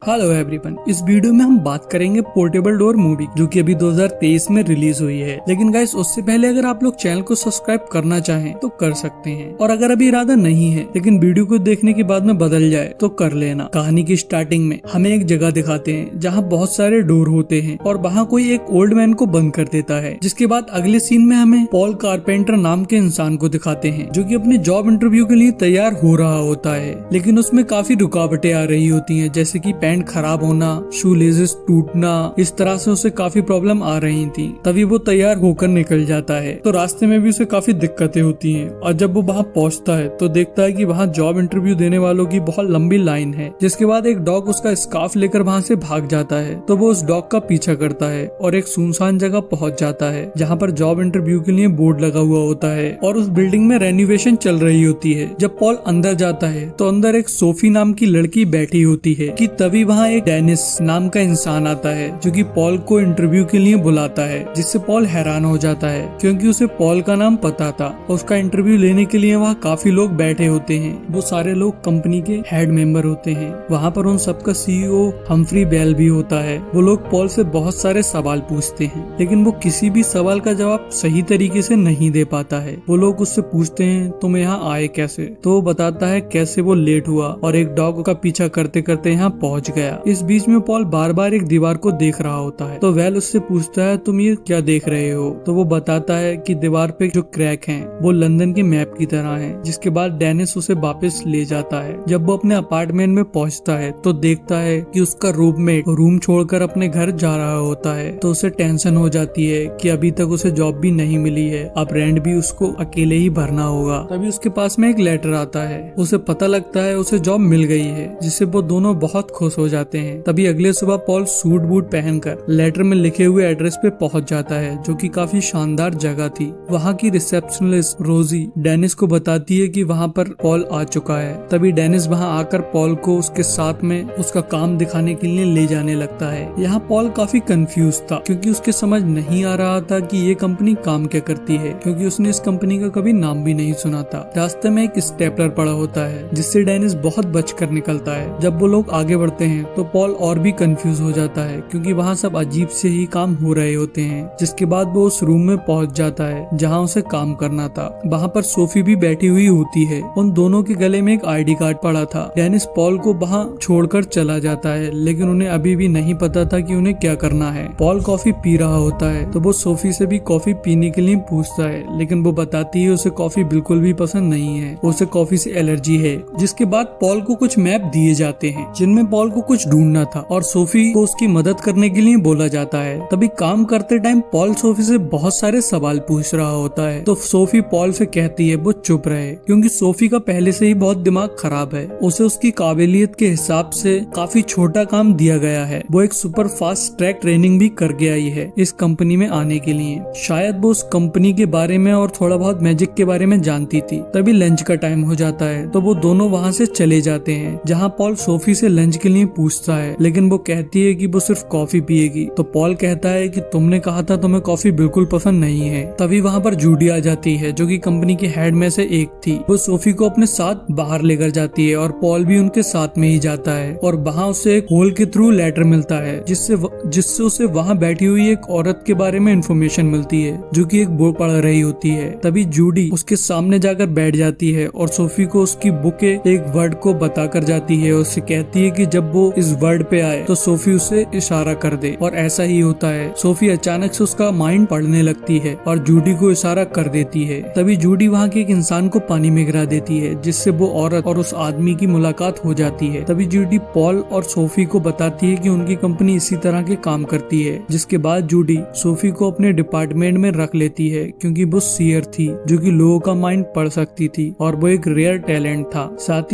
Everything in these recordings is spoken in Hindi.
हेलो एवरीवन, इस वीडियो में हम बात करेंगे पोर्टेबल डोर मूवी जो कि अभी 2023 में रिलीज हुई है। लेकिन गाइस उससे पहले अगर आप लोग चैनल को सब्सक्राइब करना चाहें तो कर सकते हैं, और अगर अभी इरादा नहीं है लेकिन वीडियो को देखने के बाद में बदल जाए तो कर लेना। कहानी की स्टार्टिंग में हमें एक जगह दिखाते हैं जहाँ बहुत सारे डोर होते हैं और वहाँ कोई एक ओल्ड मैन को बंद कर देता है। जिसके बाद अगले सीन में हमें पॉल कारपेंटर नाम के इंसान को दिखाते हैं जो कि अपने जॉब इंटरव्यू के लिए तैयार हो रहा होता है, लेकिन उसमें काफी रुकावटें आ रही होती है, जैसे की पैंट खराब होना, शू लेसेस टूटना। इस तरह से उसे काफी प्रॉब्लम आ रही थी। तभी वो तैयार होकर निकल जाता है तो रास्ते में भी उसे काफी दिक्कतें होती हैं, और जब वो वहाँ पहुँचता है तो देखता है कि वहाँ जॉब इंटरव्यू देने वालों की बहुत लंबी लाइन है। जिसके बाद एक डॉग उसका स्कार्फ लेकर वहाँ से भाग जाता है, तो वो उस डॉग का पीछा करता है और एक सुनसान जगह पहुँच जाता है जहाँ पर जॉब इंटरव्यू के लिए बोर्ड लगा हुआ होता है और उस बिल्डिंग में रेनोवेशन चल रही होती है। जब पॉल अंदर जाता है तो अंदर एक सोफी नाम की लड़की बैठी होती है कि तभी वहाँ एक डेनिस नाम का इंसान आता है जो कि पॉल को इंटरव्यू के लिए बुलाता है, जिससे पॉल हैरान हो जाता है क्योंकि उसे पॉल का नाम पता था। उसका इंटरव्यू लेने के लिए वहाँ काफी लोग बैठे होते हैं। वो सारे लोग कंपनी के हेड मेंबर होते हैं। वहाँ पर उन सबका सीईओ हम्फ्री बेल भी होता है। वो लोग पॉल से बहुत सारे सवाल पूछते हैं, लेकिन वो किसी भी सवाल का जवाब सही तरीके से नहीं दे पाता है। वो लोग उससे पूछते हैं तुम यहाँ आए कैसे, तो वो बताता है कैसे वो लेट हुआ और एक डॉग का पीछा करते करते यहाँ पहुँच गया। इस बीच में पॉल बार बार एक दीवार को देख रहा होता है, तो वेल उससे पूछता है तुम ये क्या देख रहे हो, तो वो बताता है कि दीवार पे जो क्रैक हैं वो लंदन के मैप की तरह हैं। जिसके बाद डेनिस उसे वापस ले जाता है। जब वो अपने अपार्टमेंट में पहुंचता है तो देखता है कि उसका रूममेट रूम छोड़कर अपने घर जा रहा होता है, तो उसे टेंशन हो जाती है कि अभी तक उसे जॉब भी नहीं मिली है, अब रेंट भी उसको अकेले ही भरना होगा। तभी उसके पास में एक लेटर आता है। उसे पता लगता है उसे जॉब मिल गई है, जिससे वो दोनों बहुत खुश हो जाते हैं। तभी अगले सुबह पॉल सूट बूट पहनकर लेटर में लिखे हुए एड्रेस पे पहुंच जाता है, जो कि काफी शानदार जगह थी। वहाँ की रिसेप्शनिस्ट रोजी डेनिस को बताती है कि वहाँ पर पॉल आ चुका है। तभी डेनिस वहाँ आकर पॉल को उसके साथ में उसका काम दिखाने के लिए ले जाने लगता है। यहाँ पॉल काफी कंफ्यूज था क्योंकि उसके समझ नहीं आ रहा था कि ये कंपनी काम क्या करती है, क्योंकि उसने इस कंपनी का कभी नाम भी नहीं सुना था। रास्ते में एक स्टेपलर पड़ा होता है जिससे डेनिस बहुत बचकर निकलता है। जब वो लोग आगे बढ़ते हैं तो पॉल और भी कंफ्यूज हो जाता है क्योंकि वहाँ सब अजीब से ही काम हो रहे होते हैं। जिसके बाद वो उस रूम में पहुँच जाता है जहाँ उसे काम करना था। वहाँ पर सोफी भी बैठी हुई होती है। उन दोनों के गले में एक आईडी कार्ड पड़ा था। डेनिस पॉल को वहाँ छोड़कर चला जाता है, लेकिन उन्हें अभी भी नहीं पता था कि उन्हें क्या करना है। पॉल कॉफी पी रहा होता है तो वो सोफी से भी कॉफी पीने के लिए पूछता है, लेकिन वो बताती है उसे कॉफी बिल्कुल भी पसंद नहीं है, उसे कॉफी से एलर्जी है। जिसके बाद पॉल को कुछ मैप दिए जाते हैं जिनमें पॉल को कुछ ढूंढना था और सोफी को उसकी मदद करने के लिए बोला जाता है। तभी काम करते टाइम पॉल सोफी से बहुत सारे सवाल पूछ रहा होता है, तो सोफी पॉल से कहती है वो चुप रहे क्योंकि सोफी का पहले से ही बहुत दिमाग खराब है। उसे उसकी काबिलियत के हिसाब से काफी छोटा काम दिया गया है। वो एक सुपर फास्ट ट्रैक ट्रेनिंग भी करके आई है इस कंपनी में आने के लिए। शायद वो उस कंपनी के बारे में और थोड़ा बहुत मैजिक के बारे में जानती थी। तभी लंच का टाइम हो जाता है तो वो दोनों वहाँ से चले जाते हैं, जहाँ पॉल सोफी से लंच के लिए पूछता है, लेकिन वो कहती है कि वो सिर्फ कॉफी पिएगी। तो पॉल कहता है कि तुमने कहा था तुम्हें कॉफी बिल्कुल पसंद नहीं है। तभी वहाँ पर जूडी आ जाती है जो कि कंपनी के हेड में से एक थी। वो सोफी को अपने साथ बाहर लेकर जाती है और पॉल भी उनके साथ में ही जाता है, और वहाँ उसे एक होल के थ्रू लेटर मिलता है जिससे उसे वहाँ बैठी हुई एक औरत के बारे में इंफॉर्मेशन मिलती है जो कि एक बुक पढ़ रही होती है। तभी जूडी उसके सामने जाकर बैठ जाती है और सोफी को उसकी बुक के एक वर्ड को बताकर जाती है। उससे कहती है कि जब वो इस वर्ड पे आए तो सोफी उसे इशारा कर दे, और ऐसा ही होता है। सोफी अचानक से उसका माइंड पढ़ने लगती है और जूडी को इशारा कर देती है। तभी जूडी वहाँ के एक इंसान को पानी में गिरा देती है, जिससे वो औरत और उस आदमी की मुलाकात हो जाती है। तभी जूडी पॉल और सोफी को बताती है कि उनकी कंपनी इसी तरह के काम करती है। जिसके बाद जूडी सोफी को अपने डिपार्टमेंट में रख लेती है क्योंकि वो सीयर थी जो कि लोगों का माइंड पढ़ सकती थी, और वो एक रेयर टैलेंट था। साथ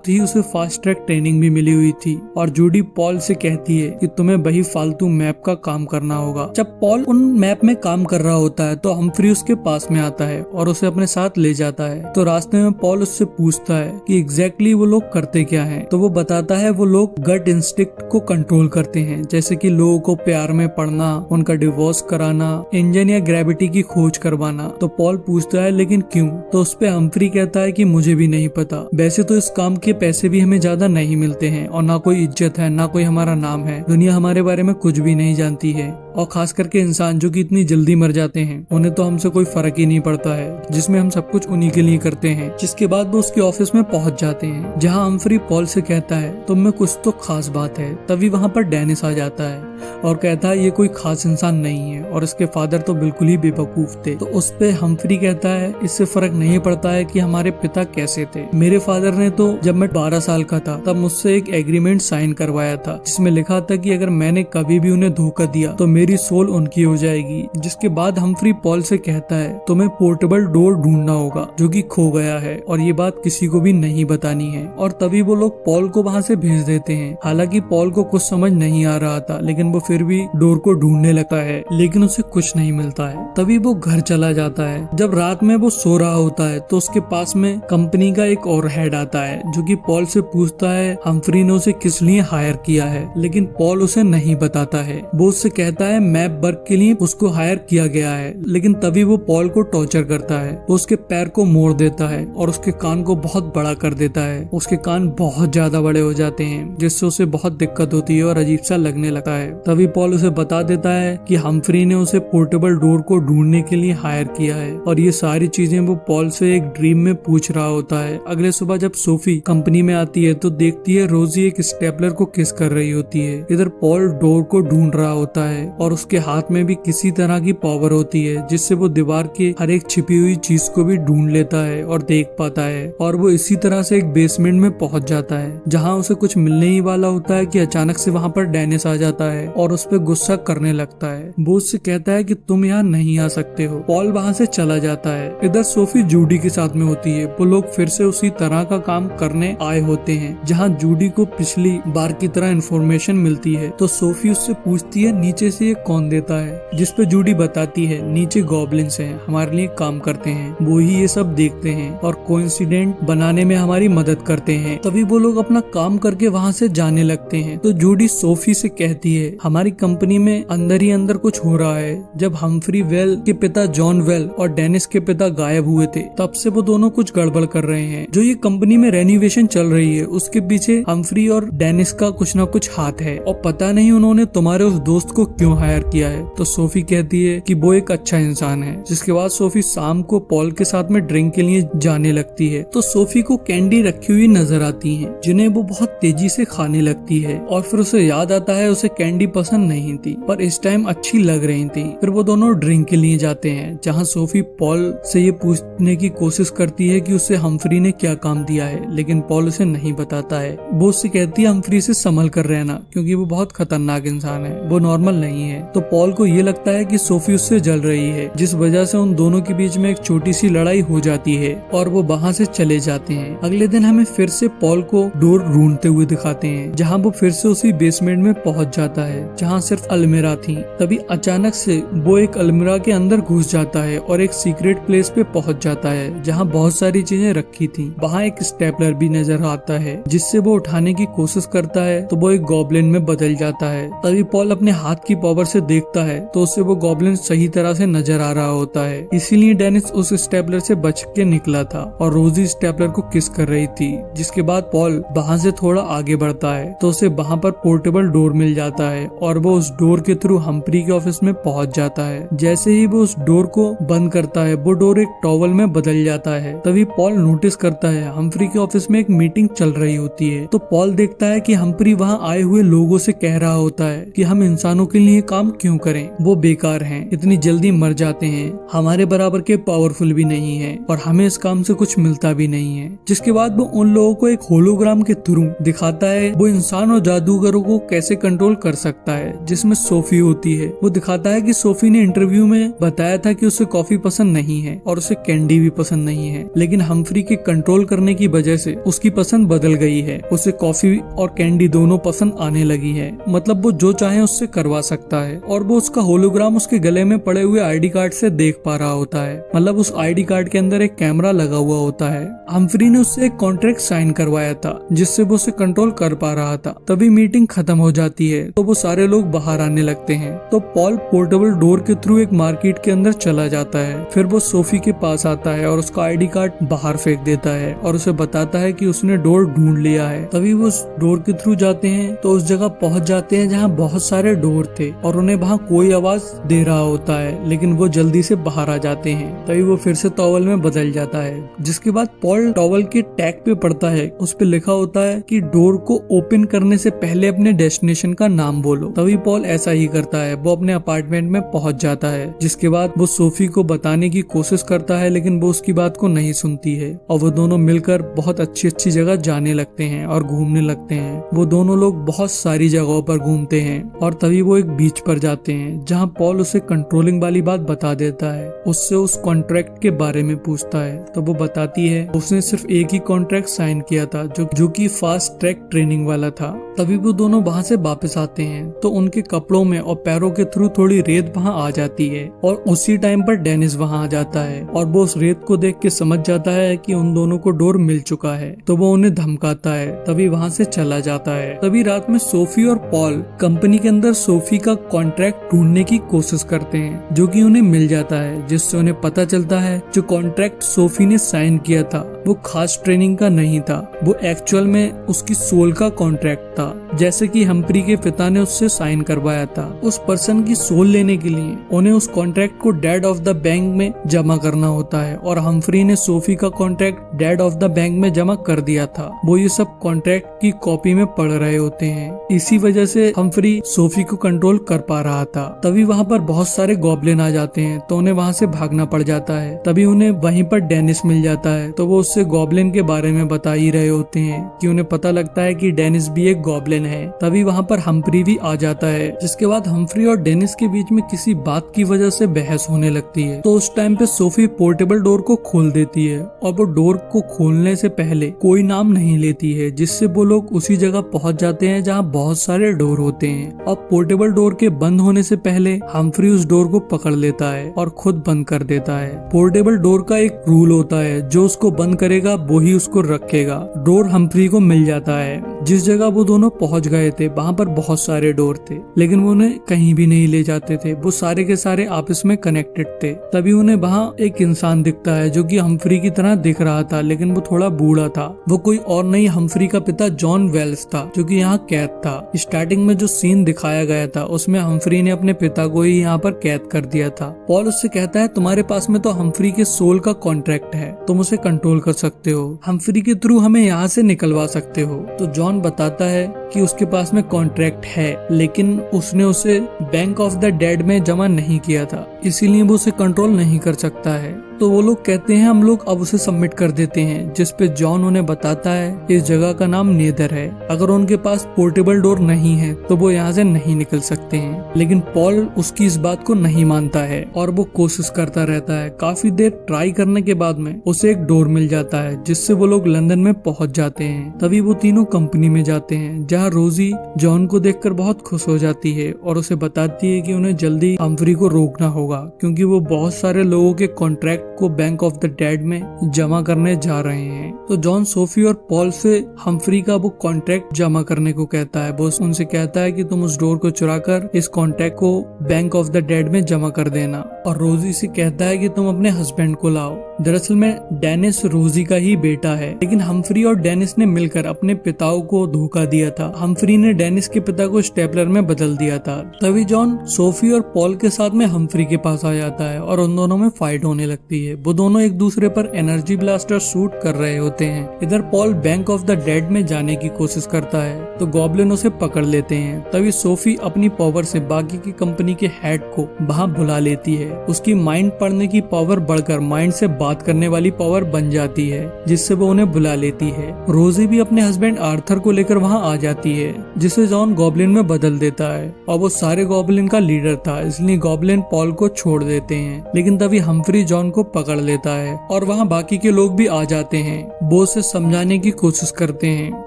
ही उसे फास्ट ट्रैक ट्रेनिंग भी मिली हुई थी। और जूडी पॉल से कहती है कि तुम्हें वही फालतू मैप का काम करना होगा। जब पॉल उन मैप में काम कर रहा होता है तो हम्फ्री उसके पास में आता है और उसे अपने साथ ले जाता है। तो रास्ते में पॉल उससे पूछता है कि एग्जैक्टली वो लोग करते क्या हैं। तो वो बताता है वो लोग गट इंस्टिंक्ट को कंट्रोल करते हैं, जैसे कि लोगों को प्यार में पड़ना, उनका डिवोर्स कराना, इंजन या ग्रेविटी की खोज करवाना। तो पॉल पूछता है लेकिन क्यों? तो उस पे हम्फ्री कहता है कि मुझे भी नहीं पता, वैसे तो इस काम के पैसे भी हमें ज्यादा नहीं मिलते हैं, है और ना कोई इज्जत है, ना कोई हमारा नाम है। दुनिया हमारे बारे में कुछ भी नहीं जानती है और खास करके इंसान जो कि इतनी जल्दी मर जाते हैं, उन्हें तो हमसे कोई फर्क ही नहीं पड़ता है, जिसमें हम सब कुछ उन्हीं के लिए करते हैं। जिसके बाद वो उसके ऑफिस में पहुंच जाते हैं, जहां हम्फ्री पॉल से कहता है तुम में कुछ तो खास बात है। तभी वहां पर डेनिस आ जाता है और कहता है ये कोई खास इंसान नहीं है और इसके फादर तो बिल्कुल ही बेवकूफ थे। तो उस पे हम्फ्री कहता है इससे फर्क नहीं पड़ता है कि हमारे पिता कैसे थे। मेरे फादर ने तो जब मैं 12 साल का था तब मुझसे एक एग्रीमेंट साइन करवाया था, जिसमें लिखा था कि अगर मैंने कभी भी उन्हें धोखा दिया तो मेरी सोल उनकी हो जाएगी। जिसके बाद हम्फ्री पॉल से कहता है तुम्हें पोर्टेबल डोर ढूंढना होगा जो कि खो गया है और ये बात किसी को भी नहीं बतानी है। और तभी वो लोग पॉल को वहाँ से भेज देते हैं। हालांकि पॉल को कुछ समझ नहीं आ रहा था, लेकिन वो फिर भी डोर को ढूंढने लगता है, लेकिन उसे कुछ नहीं मिलता है। तभी वो घर चला जाता है। जब रात में वो सो रहा होता है तो उसके पास में कंपनी का एक और हेड आता है, जो कि पॉल से पूछता है हम्फ्री ने उसे किस लिए हायर किया है, लेकिन पॉल उसे नहीं बताता है। वो उससे कहता है मैप वर्क के लिए उसको हायर किया गया है, लेकिन तभी वो पॉल को टॉर्चर करता है। वो उसके पैर को मोड़ देता है और उसके कान को बहुत बड़ा कर देता है। उसके कान बहुत ज्यादा बड़े हो जाते हैं, जिससे उसे बहुत दिक्कत होती है और अजीब सा लगने लगता है। तभी पॉल उसे बता देता है कि हम्फ्री ने उसे पोर्टेबल डोर को ढूंढने के लिए हायर किया है और ये सारी चीजें वो पॉल से एक ड्रीम में पूछ रहा होता है। अगले सुबह जब सोफी कंपनी में आती है तो देखती है रोजी एक स्टेपलर को किस कर रही होती है। इधर पॉल डोर को ढूंढ रहा होता है और उसके हाथ में भी किसी तरह की पावर होती है, जिससे वो दीवार के हर एक छिपी हुई चीज को भी ढूंढ लेता है और देख पाता है। और वो इसी तरह से एक बेसमेंट में पहुंच जाता है, जहां उसे कुछ मिलने ही वाला होता है कि अचानक से वहां पर डेनिस आ जाता है और उस पर गुस्सा करने लगता है। वो उससे कहता है कि तुम यहाँ नहीं आ सकते हो। पॉल वहाँ से चला जाता है। इधर सोफी जूडी के साथ में होती है। वो लोग फिर से उसी तरह का काम करने आए होते हैं, जहाँ जूडी को पिछली बार की तरह इन्फॉर्मेशन मिलती है। तो सोफी उससे पूछती है नीचे से ये कौन देता है, जिसपे जूडी बताती है नीचे गॉब्लिन्स हैं, हमारे लिए काम करते हैं, वो ही ये सब देखते हैं और कोइंसिडेंट बनाने में हमारी मदद करते हैं। तभी वो लोग अपना काम करके वहाँ से जाने लगते हैं। तो जूडी सोफी से कहती है हमारी कंपनी में अंदर ही अंदर कुछ हो रहा है। जब हम्फ्री वेल के पिता जॉन वेल और डेनिस के पिता गायब हुए थे, तब से वो दोनों कुछ गड़बड़ कर रहे हैं। जो ये कंपनी में रेनोवेशन चल रही है उसके पीछे हम्फ्री और डेनिस का कुछ ना कुछ हाथ है और पता नहीं उन्होंने तुम्हारे उस दोस्त को क्यों हायर किया है। तो सोफी कहती है कि वो एक अच्छा इंसान है। जिसके बाद सोफी शाम को पॉल के साथ में ड्रिंक के लिए जाने लगती है। तो सोफी को कैंडी रखी हुई नजर आती है, जिन्हें वो बहुत तेजी से खाने लगती है और फिर उसे याद आता है उसे कैंडी पसंद नहीं थी, पर इस टाइम अच्छी लग रही थी। फिर वो दोनों ड्रिंक के लिए जाते हैं, जहाँ सोफी पॉल से ये पूछने की कोशिश करती है कि उसे हम्फ्री ने क्या काम दिया है, लेकिन पॉल उसे नहीं बताता है। वो उससे कहती है हम्फ्री से संभल कर रहना, क्योंकि वो बहुत खतरनाक इंसान है, वो नॉर्मल नहीं है। तो पॉल को ये लगता है कि सोफी उससे जल रही है, जिस वजह से उन दोनों के बीच में एक छोटी सी लड़ाई हो जाती है और वो वहाँ से चले जाते हैं। अगले दिन हमें फिर से पॉल को डोर ढूंढते हुए दिखाते हैं, जहाँ वो फिर से उसी बेसमेंट में पहुँच जाता है जहाँ सिर्फ अलमीरा थी। तभी अचानक से वो एक अलमीरा के अंदर घुस जाता है और एक सीक्रेट प्लेस पे पहुँच जाता है, जहाँ बहुत सारी चीजें रखी थी। वहाँ एक स्टेपलर भी नजर आता है, जिससे वो उठाने की कोशिश करता है तो वो एक गॉब्लिन में बदल जाता है। तभी पॉल अपने हाथ की पावर से देखता है तो उससे वो गॉब्लिन सही तरह से नजर आ रहा होता है। इसीलिए डेनिस उस स्टेपलर से बच के निकला था और रोजी स्टेपलर को किस कर रही थी। जिसके बाद पॉल वहाँ से थोड़ा आगे बढ़ता है तो उसे वहाँ पर पोर्टेबल डोर मिल जाता है और वो उस डोर के थ्रू हम्फ्री के ऑफिस में पहुँच जाता है। जैसे ही वो उस डोर को बंद करता है, वो डोर एक टॉवल में बदल जाता है। तभी पॉल नोटिस करता है हम्फ्री के ऑफिस में एक मीटिंग चल रही होती है। तो पॉल देखता है कि हम्फ्री वहाँ आए हुए लोगों से कह रहा होता है कि हम इंसानों के लिए काम क्यों करें, वो बेकार हैं, इतनी जल्दी मर जाते हैं, हमारे बराबर के पावरफुल भी नहीं है और हमें इस काम से कुछ मिलता भी नहीं है। जिसके बाद वो उन लोगों को एक होलोग्राम के थ्रू दिखाता है वो इंसान और जादूगरों को कैसे कंट्रोल कर सकता है, जिसमें सोफी होती है। वो दिखाता है कि सोफी ने इंटरव्यू में बताया था कि उसे कॉफी पसंद नहीं है और उसे कैंडी भी पसंद नहीं है, लेकिन हम्फ्री के कंट्रोल करने की वजह से उसकी पसंद बदल गई है। उसे कॉफी और कैंडी दोनों पसंद आने लगी है, मतलब वो जो चाहे उससे करवा सकता लगता है और वो उसका होलोग्राम उसके गले में पड़े हुए आईडी कार्ड से देख पा रहा होता है। मतलब उस आईडी कार्ड के अंदर एक कैमरा लगा हुआ होता है। हम्फ्री ने उससे एक कॉन्ट्रैक्ट साइन करवाया था जिससे वो उसे कंट्रोल कर पा रहा था। तभी मीटिंग खत्म हो जाती है तो वो सारे लोग बाहर आने लगते हैं। तो पॉल पोर्टेबल डोर के थ्रू एक मार्केट के अंदर चला जाता है। फिर वो सोफी के पास आता है और उसका आईडी कार्ड बाहर फेंक देता है और उसे बताता है कि उसने डोर ढूंढ लिया है। तभी वो उस डोर के थ्रू जाते हैं तो उस जगह पहुंच जाते हैं जहाँ बहुत सारे डोर थे और उन्हें वहाँ कोई आवाज दे रहा होता है, लेकिन वो जल्दी से बाहर आ जाते हैं। तभी वो फिर से टॉवल में बदल जाता है, जिसके बाद पॉल टॉवल के टैग पे पड़ता है। उस पे लिखा होता है कि डोर को ओपन करने से पहले अपने डेस्टिनेशन का नाम बोलो। तभी पॉल ऐसा ही करता है, वो अपने अपार्टमेंट में पहुंच जाता है। जिसके बाद वो सोफी को बताने की कोशिश करता है, लेकिन वो उसकी बात को नहीं सुनती है और वो दोनों मिलकर बहुत अच्छी अच्छी जगह जाने लगते हैं और घूमने लगते हैं। वो दोनों लोग बहुत सारी जगहों पर घूमते हैं और तभी वो एक बीच पर जाते हैं जहाँ पॉल उसे कंट्रोलिंग वाली बात बता देता है। उससे उस कॉन्ट्रैक्ट के बारे में पूछता है तो वो बताती है उसने सिर्फ एक ही कॉन्ट्रैक्ट साइन किया था जो कि फास्ट ट्रैक ट्रेनिंग वाला था। तभी वो दोनों वहाँ से वापस आते हैं तो उनके कपड़ों में और पैरों के थ्रू थोड़ी रेत वहाँ आ जाती है और उसी टाइम पर डेनिस वहाँ आ जाता है और वो उस रेत को देख के समझ जाता है कि उन दोनों को डोर मिल चुका है। तो वो उन्हें धमकाता है, तभी वहाँ से चला जाता है। तभी रात में सोफी और पॉल कंपनी के अंदर सोफी का कॉन्ट्रैक्ट ढूंढने की कोशिश करते हैं जो कि उन्हें मिल जाता है, जिससे उन्हें पता चलता है जो कॉन्ट्रैक्ट सोफी ने साइन किया था वो खास ट्रेनिंग का नहीं था, वो एक्चुअल में उसकी सोल का कॉन्ट्रैक्ट था, जैसे कि हम्फ्री के पिता ने उससे साइन करवाया था। उस पर्सन की सोल लेने के लिए उन्हें उस कॉन्ट्रैक्ट को डेड ऑफ द बैंक में जमा करना होता है और हम्फ्री ने सोफी का contract dead of the bank में जमा कर दिया था। वो ये सब कॉन्ट्रैक्ट की कॉपी में पढ़ रहे होते हैं, इसी वजह से हम्फ्री सोफी को कंट्रोल कर पा रहा था। तभी वहाँ पर बहुत सारे गॉब्लिन आ जाते हैं तो उन्हें वहाँ से भागना पड़ जाता है। तभी उन्हें वहीं पर डेनिस मिल जाता है तो वो उससे गॉब्लिन के बारे में बता ही रहे होते हैं कि उन्हें पता लगता है कि डेनिस भी एक गॉब्लिन है। तभी वहाँ पर हम्फ्री भी आ जाता है, जिसके बाद हम्फ्री और डेनिस के बीच में किसी बात की वजह से बहस होने लगती है। तो उस टाइम पे सोफी पोर्टेबल डोर को खोल देती है और वो डोर को खोलने से पहले कोई नाम नहीं लेती है, जिससे वो लोग उसी जगह पहुँच जाते हैं जहाँ बहुत सारे डोर होते हैं। और पोर्टेबल डोर के बंद होने से पहले हम्फ्री उस डोर को पकड़ लेता है और खुद बंद कर देता है। पोर्टेबल डोर का एक रूल होता है, जो उसको बंद करेगा वो ही उसको रखेगा। डोर हम्फ्री को मिल जाता है। जिस जगह वो दोनों पहुंच गए थे वहाँ पर बहुत सारे डोर थे, लेकिन वो उन्हें कहीं भी नहीं ले जाते थे, वो सारे के सारे आपस में कनेक्टेड थे। तभी उन्हें वहाँ एक इंसान दिखता है जो कि हम्फ्री की तरह दिख रहा था, लेकिन वो थोड़ा बूढ़ा था। वो कोई और नहीं हम्फ्री का पिता जॉन वेल्स था, जो कि यहाँ कैद था। स्टार्टिंग में जो सीन दिखाया गया था उसमें हम्फ्री ने अपने पिता को ही यहाँ पर कैद कर दिया था। पॉल उससे कहता है तुम्हारे पास में तो हम्फ्री के सोल का कॉन्ट्रैक्ट है, तुम उसे कंट्रोल कर सकते हो, हम्फ्री के थ्रू हमें यहाँ से निकलवा सकते हो। तो जॉन बताता है कि उसके पास में कॉन्ट्रैक्ट है, लेकिन उसने उसे बैंक ऑफ द डेड में जमा नहीं किया था, इसीलिए वो उसे कंट्रोल नहीं कर सकता है। तो वो लोग कहते हैं हम लोग अब उसे सबमिट कर देते हैं, जिस पे जॉन उन्हें बताता है इस जगह का नाम नेदर है। अगर उनके पास पोर्टेबल डोर नहीं है तो वो यहाँ से नहीं निकल सकते हैं। लेकिन पॉल उसकी इस बात को नहीं मानता है और वो कोशिश करता रहता है। काफी देर ट्राई करने के बाद में उसे एक डोर मिल जाता है, जिससे वो लोग लंदन में पहुंच जाते हैं। तभी वो तीनों कंपनी में जाते हैं, जहाँ रोजी जॉन को देखकर बहुत खुश हो जाती है और उसे बताती है कि उन्हें जल्दी हम्फ्री को रोकना होगा, क्योंकि वो बहुत सारे लोगों के कॉन्ट्रैक्ट को बैंक ऑफ द डेड में जमा करने जा रहे हैं। तो जॉन सोफी और पॉल से हम्फ्री का वो कॉन्ट्रैक्ट जमा करने को कहता है। वो उनसे कहता है कि तुम उस डोर को चुराकर इस कॉन्ट्रैक्ट को बैंक ऑफ द डेड में जमा कर देना, और रोजी से कहता है कि तुम अपने हस्बैंड को लाओ। दरअसल में डेनिस रोजी का ही बेटा है, लेकिन हम्फ्री और डेनिस ने मिलकर अपने पिताओं को धोखा दिया था। हम्फ्री ने डेनिस के पिता को स्टेपलर में बदल दिया था। तभी जॉन सोफी और पॉल के साथ में हम्फ्री के पास आ जाता है और उन दोनों में फाइट होने लगती है। वो दोनों एक दूसरे पर एनर्जी ब्लास्टर शूट कर रहे होते हैं। इधर Paul bank of the dead में जाने की कोशिश करता है तो गॉब्लिन उसे पकड़ लेते हैं। तभी सोफी अपनी पावर से बाकी की कंपनी के हेड को वहाँ बुला लेती है। उसकी माइंड पढ़ने की पावर बढ़कर माइंड से बात करने वाली पावर बन जाती है, जिससे वो उन्हें बुला लेती है। रोजी भी अपने हस्बैंड आर्थर को लेकर वहाँ आ जाती है, जिसे जॉन गॉब्लिन में बदल देता है और वो सारे गॉब्लिन का लीडर था, इसलिए गॉब्लिन पॉल को छोड़ देते हैं। लेकिन तभी हम्फ्री जॉन को पकड़ लेता है और वहाँ बाकी के लोग भी आ जाते हैं। वो उसे समझाने की कोशिश करते हैं,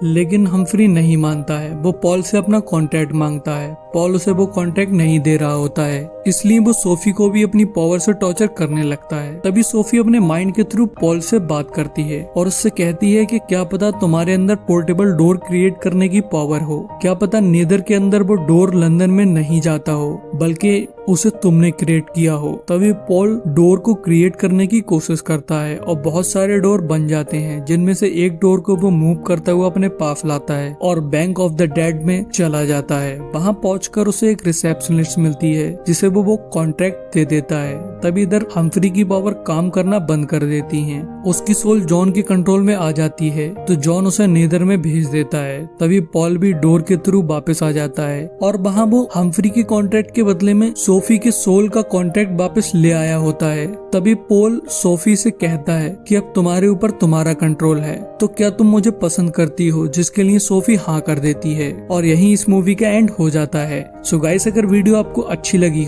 लेकिन हम्फ्री नहीं मानता है। वो पॉल से अपना कॉन्ट्रैक्ट मांगता है। पॉल उसे वो कॉन्ट्रैक्ट नहीं दे रहा होता है, इसलिए वो सोफी को भी अपनी पावर से टॉर्चर करने लगता है। तभी सोफी अपने माइंड के थ्रू पॉल से बात करती है और उससे कहती है कि क्या पता तुम्हारे अंदर पोर्टेबल डोर क्रिएट करने की पावर हो, क्या पता नेदर के अंदर वो डोर लंदन में नहीं जाता हो, बल्कि उसे तुमने क्रिएट किया हो। तभी पॉल डोर को क्रिएट करने की कोशिश करता है और बहुत सारे डोर बन जाते हैं, जिनमें से एक डोर को वो मूव करता हुआ अपने पास लाता है और बैंक ऑफ द डेड में चला जाता है। वहाँ पहुंचकर उसे एक रिसेप्शनिस्ट मिलती है, जिसे वो कॉन्ट्रैक्ट दे देता है। तभी इधर हम्फ्री की पावर काम करना बंद कर देती है। उसकी सोल जॉन के कंट्रोल में आ जाती है, तो जॉन उसे नेदर में भेज देता है। तभी पॉल भी डोर के थ्रू वापस आ जाता है और वहाँ वो हम्फ्री के कॉन्ट्रैक्ट के बदले में सोफी के सोल का कॉन्ट्रैक्ट वापस ले आया होता है। तभी पॉल सोफी से कहता है कि अब तुम्हारे ऊपर तुम्हारा कंट्रोल है, तो क्या तुम मुझे पसंद करती हो, जिसके लिए सोफी हाँ कर देती है। और यही इस मूवी का एंड हो जाता है। सो गाइस अगर वीडियो आपको अच्छी लगी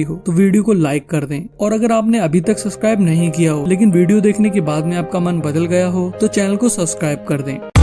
हो तो वीडियो को लाइक कर दें, और अगर आपने अभी तक सब्सक्राइब नहीं किया हो लेकिन वीडियो देखने के बाद में आपका मन बदल गया हो तो चैनल को सब्सक्राइब कर दें।